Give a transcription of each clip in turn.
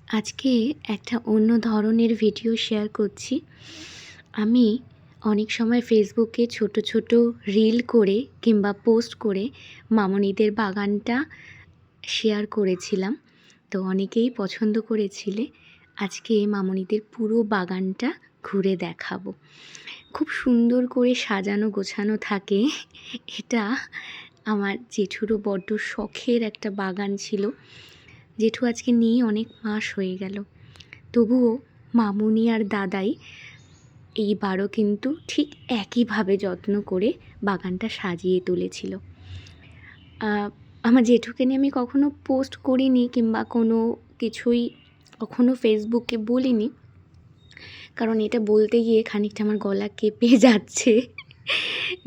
আজকে একটা অন্য ধরনের ভিডিও শেয়ার করছি। আমি অনেক সময় ফেসবুকে ছোট ছোট রিল করে কিংবা পোস্ট করে মামনিদের বাগানটা শেয়ার করেছিলাম। তো অনেকেই পছন্দ করেছিলে। আজকে মামনিদের পুরো বাগানটা ঘুরে দেখাবো। খুব সুন্দর করে সাজানো গোছানো থাকে। এটা আমার জেঠুরও বড্ড শখের একটা বাগান ছিল। জেঠু আজকে নিয়ে অনেক মাস হয়ে গেল, তবুও মামুনি আর দাদাই এইবারও কিন্তু ঠিক একইভাবে যত্ন করে বাগানটা সাজিয়ে তুলেছিল। আমার জেঠুকে নিয়ে আমি কখনো পোস্ট করিনি কিংবা কোনো কিছুই কখনো ফেসবুকে বলিনি, কারণ এটা বলতে গিয়ে খানিকটা আমার গলা কেঁপে যাচ্ছে।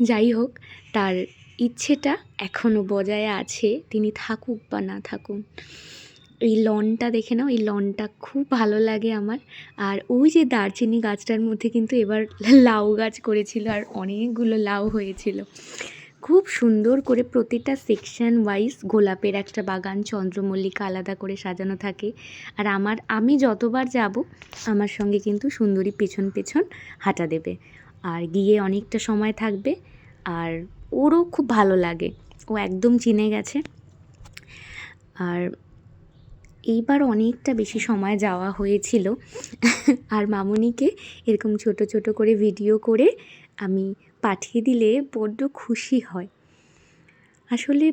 যাই হোক, তার ইচ্ছেটা এখনও বজায় আছে, তিনি থাকুক বা না থাকুন। এই লনটা দেখে নাও, এই লনটা খুব ভালো লাগে আমার। আর ওই যে দারচিনি গাছটার মধ্যে কিন্তু এবার লাউ গাছ করেছিল, আর অনেকগুলো লাউ হয়েছিল। খুব সুন্দর করে প্রতিটা সেকশন ওয়াইজ গোলাপের একটা বাগান, চন্দ্রমল্লিকা আলাদা করে সাজানো থাকে। আর আমি যতবার যাব আমার সঙ্গে কিন্তু সুন্দরী পেছন পেছন হাঁটা দেবে, আর গিয়ে অনেকটা সময় থাকবে। আর ওরও খুব ভালো লাগে, ও একদম চিনে গেছে। আর এইবার অনেকটা বেশি সময় যাওয়া হয়েছিল। আর মামুনিকে এরকম ছোট ছোট করে ভিডিও করে আমি পাঠিয়ে দিলে বড্ড খুশি হয়। আসলে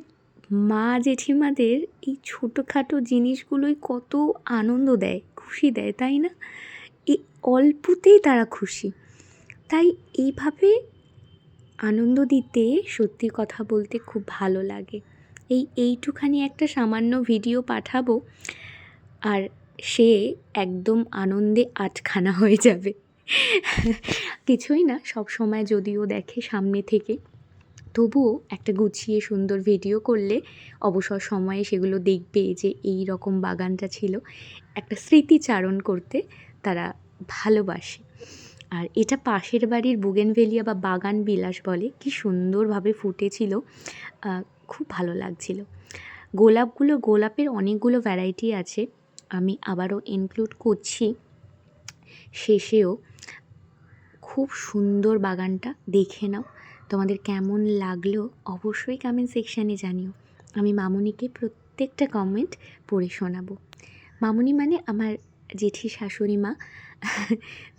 মা জেঠিমাদের এই ছোটোখাটো জিনিসগুলোই কত আনন্দ দেয়, খুশি দেয়, তাই না? এই অল্পতেই তারা খুশি। তাই এইভাবে আনন্দ দিতে সত্যি কথা বলতে খুব ভালো লাগে। এইটুখানি একটা সামান্য ভিডিও পাঠাবো আর সে একদম আনন্দে আটখানা হয়ে যাবে। কিছুই না, সব সময় যদিও দেখে সামনে থেকে, তবুও একটা গুছিয়ে সুন্দর ভিডিও করলে অবসর সময়ে সেগুলো দেখবে যে এই রকম বাগানটা ছিল। একটা স্মৃতিচারণ করতে তারা ভালোবাসে। আর এটা পাশের বাড়ির বুগেনভেলিয়া বা বাগান বিলাস বলে, কি সুন্দরভাবে ফুটেছিল, খুব ভালো লাগছিল। গোলাপের অনেকগুলো ভ্যারাইটি আছে, আমি আবারও ইনক্লুড করছি শেষেও। খুব সুন্দর বাগানটা, দেখে নাও। তোমাদের কেমন লাগলো অবশ্যই কমেন্ট সেকশানে জানিও। আমি মামুনিকে প্রত্যেকটা কমেন্ট পড়ে শোনাবো। মামুনি মানে আমার জেঠির শাশুড়ি মা।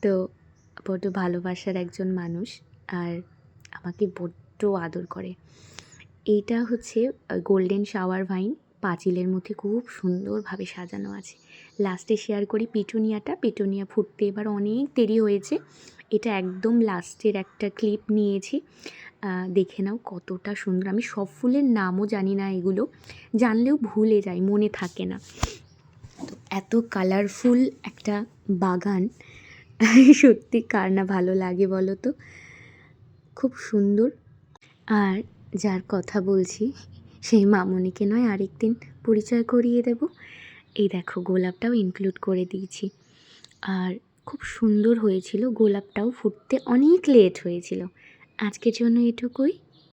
তো বড্ড ভালোবাসার একজন মানুষ, আর আমাকে বড্ড আদর করে। এইটা হচ্ছে গোল্ডেন শাওয়ার ভাইন, পাঁচিলের মধ্যে খুব সুন্দরভাবে সাজানো আছে। লাস্টে শেয়ার করি পিটুনিয়া ফুটতে এবার অনেক দেরি হয়েছে। এটা একদম লাস্টের একটা ক্লিপ নিয়েছি, দেখে নাও কতটা সুন্দর। আমি সব ফুলের নামও জানি না, এগুলো জানলেও ভুলে যাই, মনে থাকে না। তো এত কালারফুল একটা বাগান সত্যি কার না ভালো লাগে বলো তো, খুব সুন্দর। আর যার কথা বলছি সেই মামুনিকে নয় আরেকদিন পরিচয় করিয়ে দেব। এই দেখো, গোলাপটাও ইনক্লুড করে দিয়েছি। আর খুব সুন্দর হয়েছিল, গোলাপটাও ফুটতে অনেক লেট হয়েছিল। আজকের জন্য এটুকুই।